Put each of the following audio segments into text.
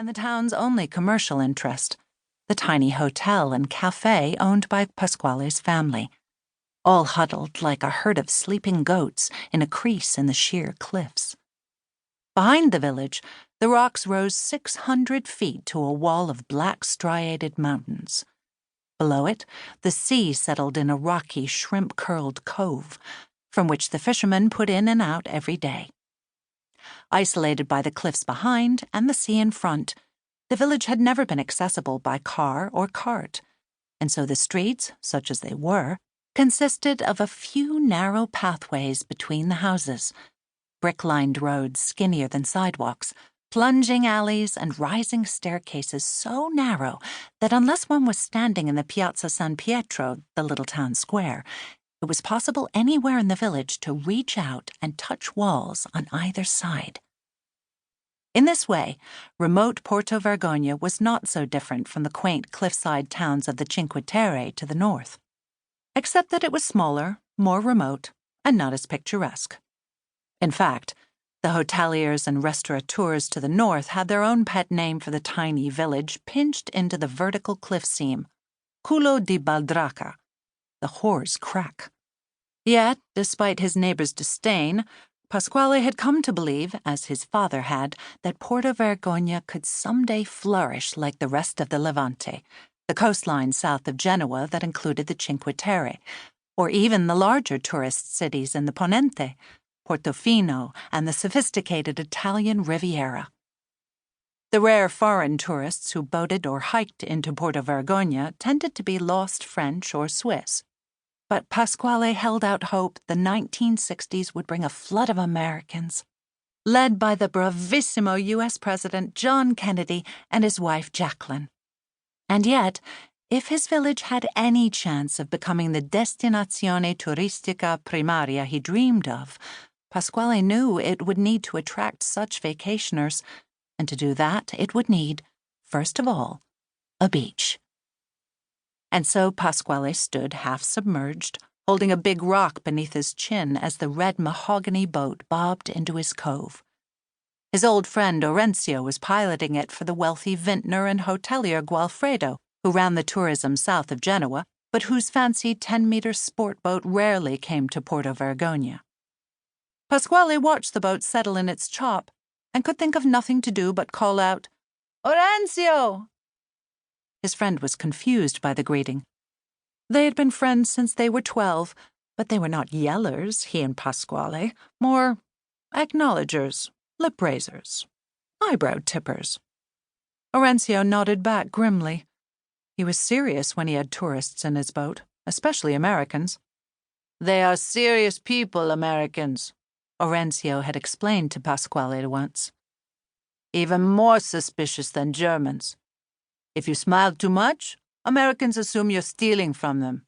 and the town's only commercial interest, the tiny hotel and cafe owned by Pasquale's family, all huddled like a herd of sleeping goats in a crease in the sheer cliffs. Behind the village, the rocks rose 600 feet to a wall of black striated mountains. Below it, the sea settled in a rocky, shrimp-curled cove, from which the fishermen put in and out every day. Isolated by the cliffs behind and the sea in front, the village had never been accessible by car or cart, and so the streets, such as they were, consisted of a few narrow pathways between the houses, brick-lined roads skinnier than sidewalks, plunging alleys and rising staircases so narrow that unless one was standing in the Piazza San Pietro, the little town square, it was possible anywhere in the village to reach out and touch walls on either side. In this way, remote Porto Vergogna was not so different from the quaint cliffside towns of the Cinque Terre to the north, except that it was smaller, more remote, and not as picturesque. In fact, the hoteliers and restaurateurs to the north had their own pet name for the tiny village pinched into the vertical cliff seam, Culo di Baldraca, the whore's crack. Yet, despite his neighbor's disdain, Pasquale had come to believe, as his father had, that Porto Vergogna could someday flourish like the rest of the Levante, the coastline south of Genoa that included the Cinque Terre, or even the larger tourist cities in the Ponente, Portofino, and the sophisticated Italian Riviera. The rare foreign tourists who boated or hiked into Porto Vergogna tended to be lost French or Swiss. But Pasquale held out hope the 1960s would bring a flood of Americans, led by the bravissimo U.S. President John Kennedy and his wife Jacqueline. And yet, if his village had any chance of becoming the destinazione turistica primaria he dreamed of, Pasquale knew it would need to attract such vacationers, and to do that it would need, first of all, a beach. And so Pasquale stood half-submerged, holding a big rock beneath his chin as the red mahogany boat bobbed into his cove. His old friend Orencio was piloting it for the wealthy vintner and hotelier Gualfredo, who ran the tourism south of Genoa, but whose fancy 10-meter sport boat rarely came to Porto Vergogna. Pasquale watched the boat settle in its chop and could think of nothing to do but call out, "Orencio!" His friend was confused by the greeting. They had been friends since they were 12, but they were not yellers, he and Pasquale, more acknowledgers, lip-raisers, eyebrow-tippers. Orencio nodded back grimly. He was serious when he had tourists in his boat, especially Americans. "They are serious people, Americans," Orencio had explained to Pasquale once. "Even more suspicious than Germans. If you smile too much, Americans assume you're stealing from them."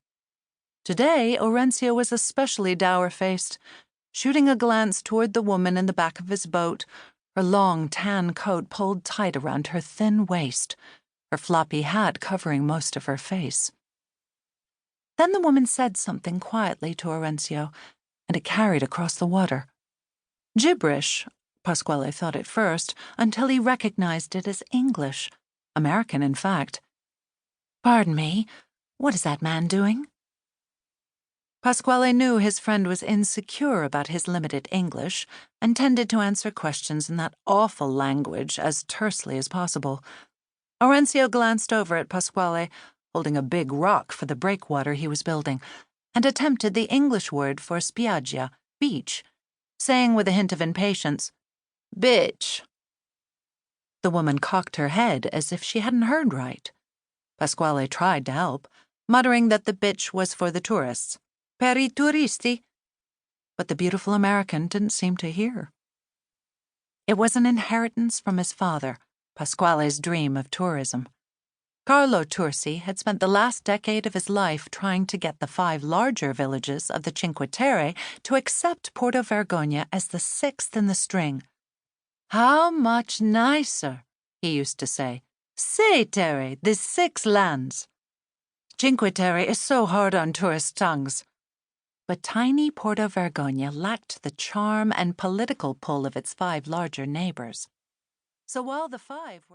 Today, Orencio was especially dour-faced, shooting a glance toward the woman in the back of his boat, her long tan coat pulled tight around her thin waist, her floppy hat covering most of her face. Then the woman said something quietly to Orencio, and it carried across the water. Gibberish, Pasquale thought at first, until he recognized it as English, American in fact. "Pardon me, what is that man doing?" Pasquale knew his friend was insecure about his limited English and tended to answer questions in that awful language as tersely as possible. Orencio glanced over at Pasquale, holding a big rock for the breakwater he was building, and attempted the English word for spiaggia, beach, saying with a hint of impatience, "Bitch." The woman cocked her head as if she hadn't heard right. Pasquale tried to help, muttering that the bitch was for the tourists, per I turisti, but the beautiful American didn't seem to hear. It was an inheritance from his father, Pasquale's dream of tourism. Carlo Tursi had spent the last decade of his life trying to get the 5 larger villages of the Cinque Terre to accept Porto Vergogna as the 6th in the string. "How much nicer," he used to say. "Say, Terre, the 6 lands." Cinque Terre is so hard on tourist tongues. But tiny Porto Vergogna lacked the charm and political pull of its 5 larger neighbors. So while the 5 were